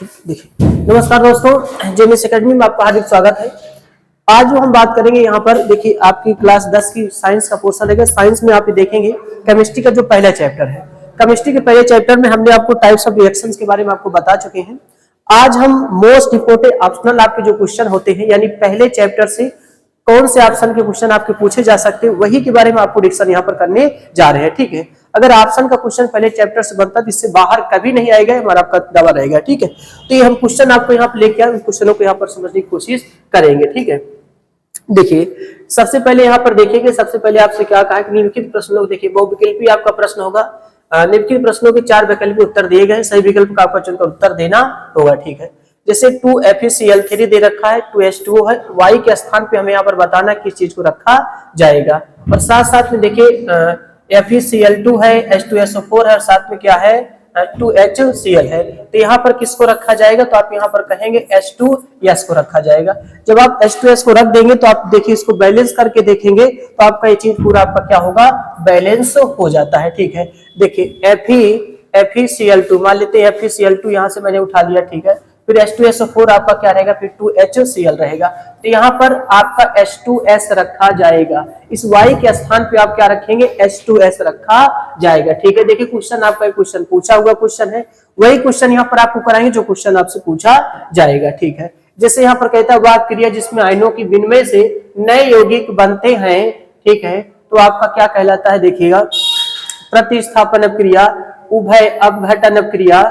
देखिए, नमस्कार दोस्तों, जेएमएस एकेडमी में आपका हार्दिक स्वागत है। आज जो हम बात करेंगे यहाँ पर देखिए, आपकी क्लास 10 की साइंस का पोर्शन है। साइंस में आप देखेंगे केमिस्ट्री का जो पहला चैप्टर है। केमिस्ट्री के पहले चैप्टर में हमने आपको टाइप्स ऑफ रिएक्शंस के बारे में आपको बता चुके हैं। आज हम मोस्ट इंपोर्टेंट ऑप्शनल आपके जो क्वेश्चन होते हैं, यानी पहले चैप्टर से कौन से ऑप्शन के क्वेश्चन आपके पूछे जा सकते हैं, वही के बारे में आपको डिस्कशन यहाँ पर करने जा रहे हैं। ठीक है, अगर ऑप्शन का क्वेश्चन पहले चैप्टर से बनता है तो इससे बाहर कभी नहीं आएगा, हमारा आपका दावा रहेगा। ठीक है, तो ये हम क्वेश्चन आपको यहाँ पर लेके आए, उस क्वेश्चनों को यहाँ पर समझने की कोशिश करेंगे। ठीक है, देखिए सबसे पहले यहाँ पर देखेंगे, सबसे पहले आपसे क्या कहा कि निम्नलिखित प्रश्नों को देखिए, बहुविकल्पी आपका प्रश्न होगा। निम्नलिखित प्रश्नों के 4 वैकल्पिक उत्तर दिए गए, सही विकल्प का आपका चुनकर उत्तर देना होगा। ठीक है, जैसे 2FeCl3 दे रखा है, 2H2O है, Y के स्थान पे हमें यहाँ पर बताना किस चीज को रखा जाएगा। और साथ साथ में देखिए FeCl2 है, H2SO4 है, और साथ में क्या है 2HCl है। तो यहाँ पर किसको रखा जाएगा, तो आप यहाँ पर कहेंगे H2S को रखा जाएगा। जब आप H2S को रख देंगे तो आप देखिए इसको बैलेंस करके देखेंगे तो आपका ये चीज पूरा आपका क्या होगा, बैलेंस हो जाता है। ठीक है, देखिए FeCl2 मान लेते हैं, FeCl2 यहाँ से मैंने उठा लिया। ठीक है, फिर H2SO4 आपका क्या रहेगा, फिर 2HCl रहेगा। तो यहाँ पर आपका H2S रखा जाएगा, इस Y के स्थान पे आप क्या रखेंगे, H2S रखा जाएगा। ठीक है, देखिए क्वेश्चन आपका एक क्वेश्चन पूछा हुआ क्वेश्चन है, वही क्वेश्चन यहाँ पर आपको कराएंगे जो क्वेश्चन आपसे पूछा जाएगा। ठीक है, जैसे यहाँ पर कहता है वह क्रिया जिसमें आयनों की विनिमय से नए यौगिक बनते हैं। ठीक है, तो आपका क्या कहलाता है, देखिएगा प्रतिस्थापन क्रिया, उभय अपघटन क्रिया,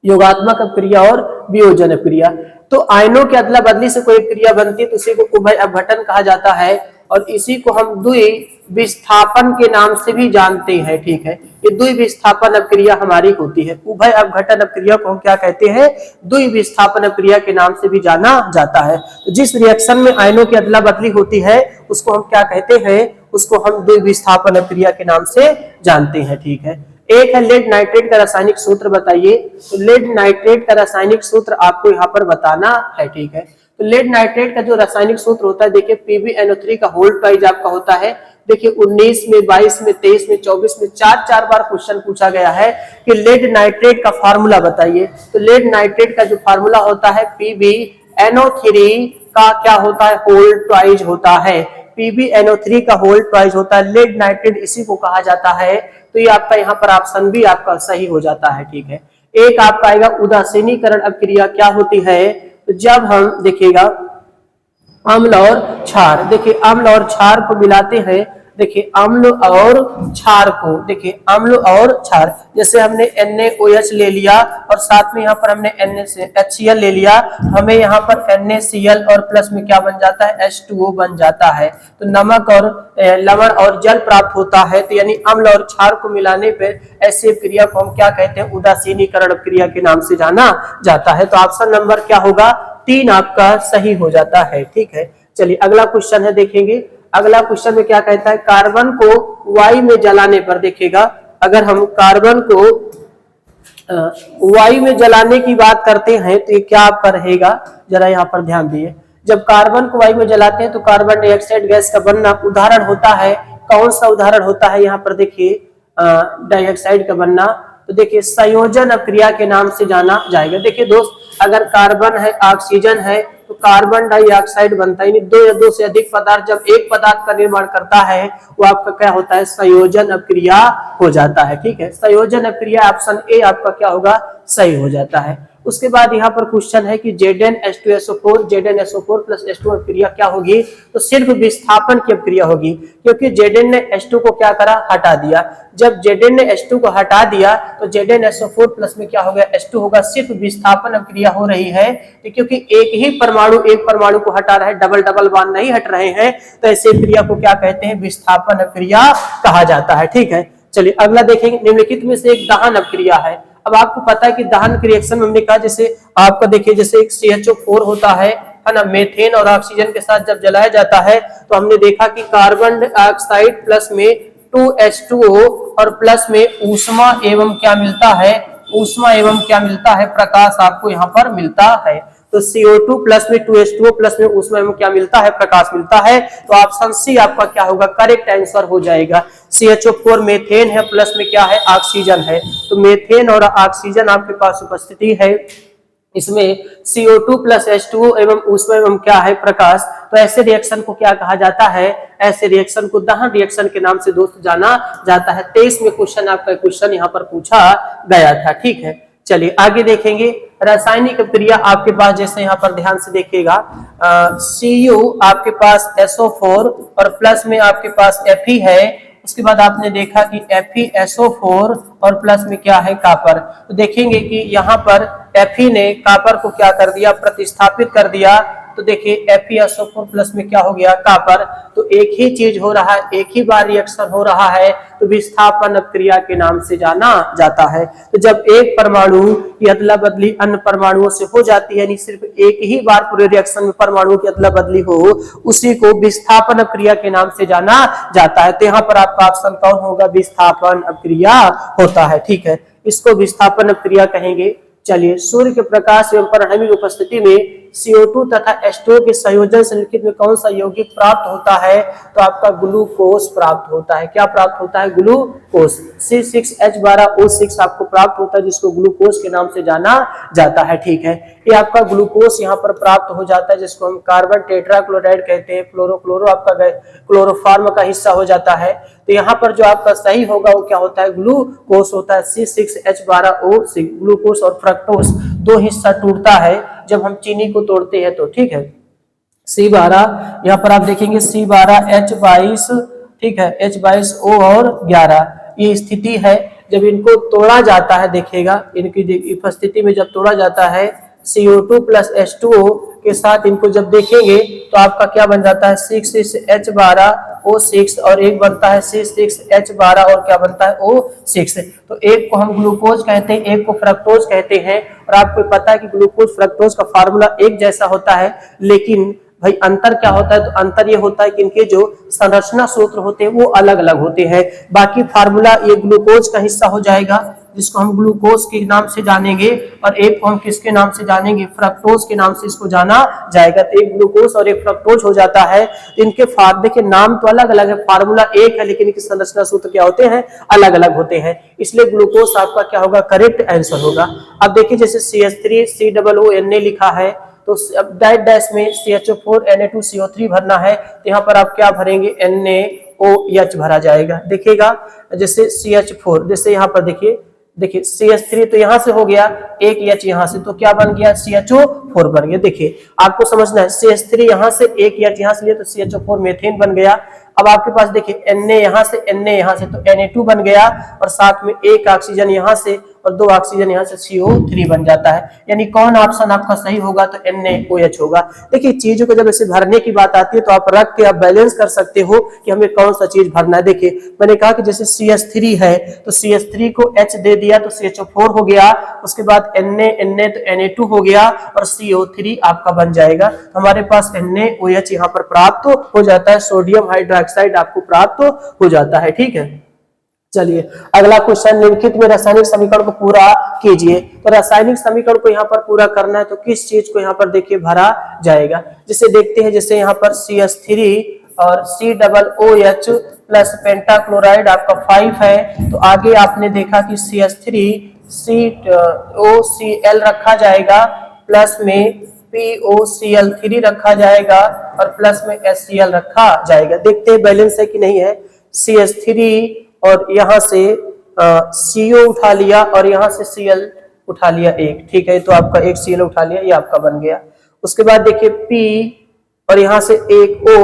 योगात्मक अपक्रिया और वियोजन अपक्रिया। तो आयनों के अदला बदली से कोई क्रिया बनती है तो उसी को उभय अपघटन कहा जाता है, और इसी को हम द्विविस्थापन के नाम से भी जानते हैं। ठीक है, ये द्विविस्थापन अपक्रिया हमारी होती है। उभय अपघटन अपक्रिया को हम क्या कहते हैं, द्विविस्थापन अपक्रिया के नाम से भी जाना जाता है। तो जिस रिएक्शन में आयनों की अदला बदली होती है उसको हम क्या कहते हैं, उसको हम द्विविस्थापन अपक्रिया के नाम से जानते हैं। ठीक है, एक है लेड नाइट्रेट का रासायनिक सूत्र बताइए। तो लेड नाइट्रेट का रासायनिक सूत्र आपको यहाँ पर बताना है। ठीक है, तो लेड नाइट्रेट का जो रासायनिक सूत्र होता है, देखिए PbNO3 का होल ट्वाइज आपका होता है। देखिए 19 में, 22 में, 23 में, 24 में चार बार क्वेश्चन पूछा गया है कि लेड नाइट्रेट का फार्मूला बताइए। तो लेड नाइट्रेट का जो फार्मूला होता है PbNO3 का क्या होता है, होल ट्वाइज होता है। PbNO3 का होल ट्वाइज होता है, लेड नाइट्रेट इसी को कहा जाता है। तो ये आपका यहाँ पर ऑप्शन भी आपका सही हो जाता है। ठीक है, एक आपका आएगा उदासीनीकरण अपक्रिया क्या होती है, तो जब हम देखिएगा अम्ल और क्षार, देखिए अम्ल और क्षार को मिलाते हैं। देखिए अम्ल और क्षार को, देखिए अम्ल और क्षार, जैसे हमने NaOH ले लिया और साथ में यहाँ पर हमने NaHCl ले लिया, हमें यहाँ पर NaCl और प्लस में क्या बन जाता है, H2O बन जाता है। तो नमक और लवण और जल प्राप्त होता है। तो यानी अम्ल और क्षार को मिलाने पर ऐसी क्रिया को हम क्या कहते हैं, उदासीनीकरण क्रिया के नाम से जाना जाता है। तो ऑप्शन नंबर क्या होगा, 3 आपका सही हो जाता है। ठीक है, चलिए अगला क्वेश्चन है, देखेंगे अगला क्वेश्चन में क्या कहता है, कार्बन को वायु में जलाने पर, देखिएगा अगर हम कार्बन को वायु में जलाने की बात करते हैं तो ये क्या आपका रहेगा, जरा यहाँ पर ध्यान दिए। जब कार्बन को वायु में जलाते हैं तो कार्बन डाइऑक्साइड गैस का बनना उदाहरण होता है, कौन सा उदाहरण होता है, यहाँ पर देखिए डाइऑक्साइड का बनना। तो देखिए संयोजन अपक्रिया के नाम से जाना जाएगा। देखिए दोस्त, अगर कार्बन है, ऑक्सीजन है, तो कार्बन डाइऑक्साइड बनता है। दो या दो से अधिक पदार्थ जब एक पदार्थ का निर्माण करता है वो आपका क्या होता है, संयोजन अपक्रिया हो जाता है। ठीक है, संयोजन अपक्रिया ऑप्शन ए आपका क्या होगा, सही हो जाता है। उसके बाद यहाँ पर क्वेश्चन है कि ZnH2SO4 ZnSO4 प्लस H2 अपक्रिया क्या होगी, तो सिर्फ विस्थापन की अपक्रिया होगी, क्योंकि Zn ने H2 को क्या करा, हटा दिया। जब Zn ने H2 को हटा दिया तो ZnSO4 प्लस में क्या हो गया, H2 होगा, सिर्फ विस्थापन अपक्रिया हो रही है। क्योंकि एक ही परमाणु एक परमाणु को हटा रहा है, डबल डबल बॉन्ड नहीं हट रहे हैं, तो ऐसी क्रिया को क्या कहते हैं, विस्थापन अपक्रिया कहा जाता है। ठीक है, चलिए अगला देखेंगे, निम्नलिखित में से एक दहन अपक्रिया है। अब आपको पता है कि दहन के रिएक्शन में हमने कहा, जैसे आपका देखिए जैसे एक CHO4 होता है ना, मेथेन और ऑक्सीजन के साथ जब जलाया जाता है तो हमने देखा कि कार्बन डाइऑक्साइड प्लस में 2H2O और प्लस में ऊष्मा एवं क्या मिलता है, ऊष्मा एवं क्या मिलता है, प्रकाश आपको यहाँ पर मिलता है। तो CO2 प्लस में 2H2O प्लस में ऊष्मा एवं क्या मिलता है, प्रकाश मिलता है। तो ऑप्शन सी आपका क्या होगा, करेक्ट आंसर हो जाएगा। CHO4 मेथेन है, प्लस में क्या है, ऑक्सीजन है। तो मेथेन और ऑक्सीजन आपके पास उपस्थिति है। इसमें CO2 प्लस H2O एवं उसमें एवं क्या है प्रकाश, तो ऐसे रिएक्शन को क्या कहा जाता है, ऐसे रिएक्शन को दहन रिएक्शन के नाम से दोस्त जाना जाता है। 23 में क्वेश्चन आपका क्वेश्चन यहाँ पर पूछा गया था। ठीक है, चलिए आगे देखेंगे। रासायनिक क्रिया आपके पास जैसे यहाँ पर ध्यान से देखिएगा, Cu आपके पास SO4 और प्लस में आपके पास Fe है। उसके बाद आपने देखा कि FeSO4 और प्लस में क्या है कापर। तो देखेंगे कि यहाँ पर Fe ने कापर को क्या कर दिया, प्रतिस्थापित कर दिया। तो देखिए FeSO4 प्लस में क्या हो गया, कापर। तो एक ही चीज हो रहा है, एक ही बार रिएक्शन हो रहा है, तो विस्थापन क्रिया के नाम से जाना जाता है। तो जब एक परमाणु की अदला बदली अन्य परमाणुओं से हो जाती है, यानी सिर्फ एक ही बार पूरे रिएक्शन में परमाणुओं की अदला बदली हो, उसी को विस्थापन क्रिया के नाम से जाना जाता है। तो यहाँ पर आपका ऑप्शन कौन होगा, विस्थापन क्रिया होता है। ठीक है, इसको विस्थापन क्रिया कहेंगे। चलिए, सूर्य के प्रकाश एवं परमाणु की उपस्थिति में CO2 तथा H2O के संयोजन से लिक्विड में कौन सा यौगिक प्राप्त होता है, तो आपका ग्लूकोज प्राप्त होता है। क्या प्राप्त होता है, ग्लूकोज। C6H12O6 आपको प्राप्त होता है, जिसको ग्लूकोज के नाम से जाना जाता है। ठीक है, ये आपका ग्लूकोज यहाँ पर प्राप्त हो जाता है, जिसको हम कार्बन टेट्राक्लोराइड कहते हैं। फ्लोरो आपका क्लोरोफॉर्म का हिस्सा हो जाता है। तो यहाँ पर जो आपका सही होगा वो क्या होता है, ग्लूकोज होता है। C6H12O6 ग्लूकोज और फ्रक्टोज दो हिस्सा टूटता है जब हम चीनी को तोड़ते हैं। तो ठीक है, C12 यहाँ पर आप देखेंगे C12H22, ठीक है, H22O और 11 ये स्थिति है जब इनको तोड़ा जाता है। देखिएगा, इनकी उपस्थिति में जब तोड़ा जाता है CO2 प्लस H2O के साथ इनको जब देखेंगे तो आपका क्या बन जाता है, 6H12O6 और एक बनता है C6H12 और क्या बनता है, O6। तो एक को हम ग्लूकोज कहते हैं, एक को फ्रक्टोज कहते हैं। और आपको पता है कि ग्लूकोज फ्रक्टोज का फार्मूला एक जैसा होता है, लेकिन भाई अंतर क्या होता है, तो अंतर ये होता है कि इनके जो संरचना सूत्र होते हैं वो अलग अलग होते हैं। बाकी फार्मूला ये ग्लूकोज का हिस्सा हो जाएगा, जिसको हम ग्लूकोज के नाम से जानेंगे, और एक को हम किसके नाम से जानेंगे, फ्रक्टोज के नाम से इसको जाना जाएगा। तो एक ग्लूकोज और एक फ्रक्टोज हो जाता है। इनके देखिए नाम तो अलग अलग है, फार्मूला एक है, लेकिन इनके संरचना सूत्र क्या होते हैं, अलग अलग होते हैं। इसलिए ग्लूकोज आपका क्या होगा, करेक्ट आंसर होगा। अब देखिए जैसे CH3 COONA लिखा है, तो डाइट डैश में CH4 Na2CO3 भरना है, तो यहाँ पर आप क्या भरेंगे, NaOH भरा जाएगा। देखिएगा जैसे CH4, जैसे यहाँ पर देखिए CH3 तो यहाँ से हो गया, एक H यहाँ से, तो क्या बन गया, CHO4 बन गया। देखिए आपको समझना है, CH3 यहाँ से, एक H यहाँ से लिए तो CHO4 मीथेन बन गया। अब आपके पास देखिए Na यहाँ से, Na यहाँ से, तो Na2 बन गया, और साथ में एक ऑक्सीजन यहाँ से और दो ऑक्सीजन यहाँ से CO3 बन जाता है। यानी कौन ऑप्शन आपका सही होगा, तो NaOH होगा। देखिए चीजों को जब ऐसे भरने की बात आती है तो आप रख के आप बैलेंस कर सकते हो कि हमें कौन सा चीज भरना है। देखिए मैंने कहा कि जैसे CH3 है तो CH3 को H दे दिया तो CHO4 हो गया, उसके बाद Na तो Na2 हो गया और CO3 आपका बन जाएगा। हमारे पास NaOH यहाँ पर प्राप्त हो जाता है, सोडियम हाइड्रोक्साइड आपको प्राप्त हो जाता है। ठीक है, चलिए अगला क्वेश्चन, निम्नलिखित में रासायनिक समीकरण को पूरा कीजिए। तो रासायनिक समीकरण को यहाँ पर पूरा करना है तो किस चीज को यहाँ पर देखिए भरा जाएगा। जिसे देखते हैं, जैसे यहाँ पर CH3 और COOH प्लस पेंटाक्लोराइड आपका 5 है, तो आगे आपने देखा कि CH3 COCl रखा जाएगा, प्लस में POCl3 रखा जाएगा और प्लस में HCl रखा जाएगा। देखते हैं बैलेंस है कि नहीं है। CH3 और यहाँ से CO उठा लिया और यहाँ से Cl उठा लिया एक, ठीक है, तो आपका एक Cl उठा लिया, ये आपका बन गया। उसके बाद देखिए P और यहाँ से एक O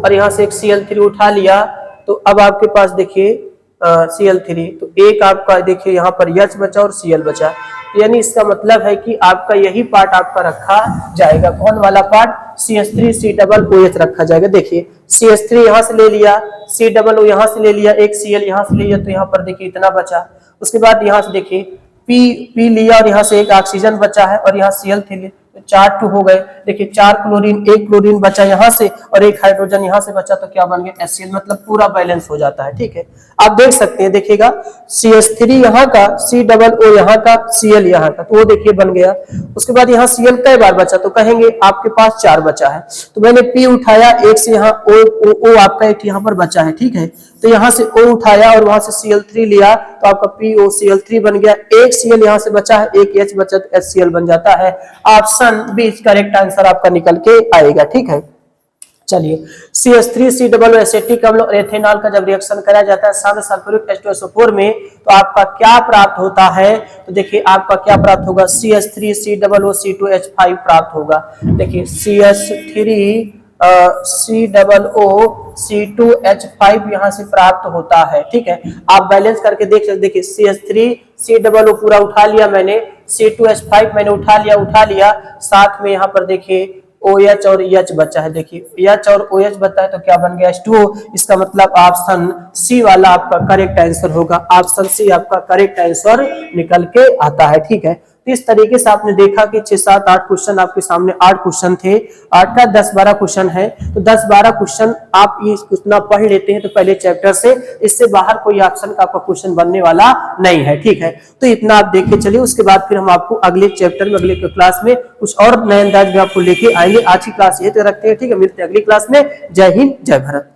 और यहाँ से एक Cl3 उठा लिया, तो अब आपके पास देखिए Cl3, तो एक आपका देखिए यहाँ पर H बचा और Cl बचा, यानी इसका मतलब है कि आपका यही पार्ट आपका रखा जाएगा। कौन वाला पार्ट, CH3 COOH रखा जाएगा। देखिए CH3 यहाँ से ले लिया, COO यहाँ से ले लिया, एक Cl यहाँ से ले लिया, तो यहाँ पर देखिए इतना बचा। उसके बाद यहाँ से देखिए P लिया और यहाँ से एक ऑक्सीजन बचा है और यहाँ Cl3 तो 4 2 हो गए। देखिए 4 क्लोरीन, 1 क्लोरीन बचा यहाँ से और 1 हाइड्रोजन यहाँ से बचा, तो क्या बन गया HCl, मतलब पूरा बैलेंस हो जाता है। ठीक है, आप देख सकते हैं, देखिएगा CH3 यहाँ का, COO यहाँ का, Cl यहाँ का, तो वो देखिए बन गया। उसके बाद यहाँ Cl कई बार बचा, तो कहेंगे आपके पास 4 बचा है, तो मैंने P उठाया, एक से यहाँ O आपका एक यहाँ पर बचा है। ठीक है, तो यहाँ से O उठाया और वहां से Cl3 लिया, तो आपका POCl3 बन गया। एक Cl यहाँ से बचा है, एक H बचा, तो HCl बन जाता है। ऑप्शन बी करेक्ट आंसर आपका निकल के आएगा। ठीक है, चलिए CH3COO एसिटिक अम्ल और एथेनॉल का जब रिएक्शन कराया जाता है साथ सल्फ्यूरिक H2SO4 में, तो आपका क्या प्राप्त होता है? तो देखिए आपका क्या प्राप्त होगा, CH3COO C2H5 प्राप्त होगा। देखिए CH3 COO C2H5 यहाँ से प्राप्त होता है। ठीक है, आप बैलेंस करके देख सकते, देखिए CH3 COO पूरा उठा लिया मैंने, C2H5 मैंने उठा लिया, साथ में यहाँ पर देखिए OH और H बचा है। देखिए H और OH बचा है, तो क्या बन गया H2O। इसका मतलब ऑप्शन सी वाला आपका करेक्ट आंसर होगा। ऑप्शन सी आपका करेक्ट आंसर निकल के आता है। ठीक है, तो इस तरीके से आपने देखा कि 6 7 8 क्वेश्चन आपके सामने, 8 क्वेश्चन थे, 8 का 10 12 क्वेश्चन है, तो 10 12 क्वेश्चन आप ये इतना पढ़ लेते हैं तो पहले चैप्टर से, इससे बाहर कोई ऑप्शन का आपका क्वेश्चन बनने वाला नहीं है। ठीक है, तो इतना आप देख के चलिए, उसके बाद फिर हम आपको अगले चैप्टर में, अगले क्लास में कुछ और नए अंदाज में आपको लेके आएंगे। आज की क्लास ये तक रखते हैं। ठीक है, मिलते हैं अगली क्लास में। जय हिंद, जय भारत।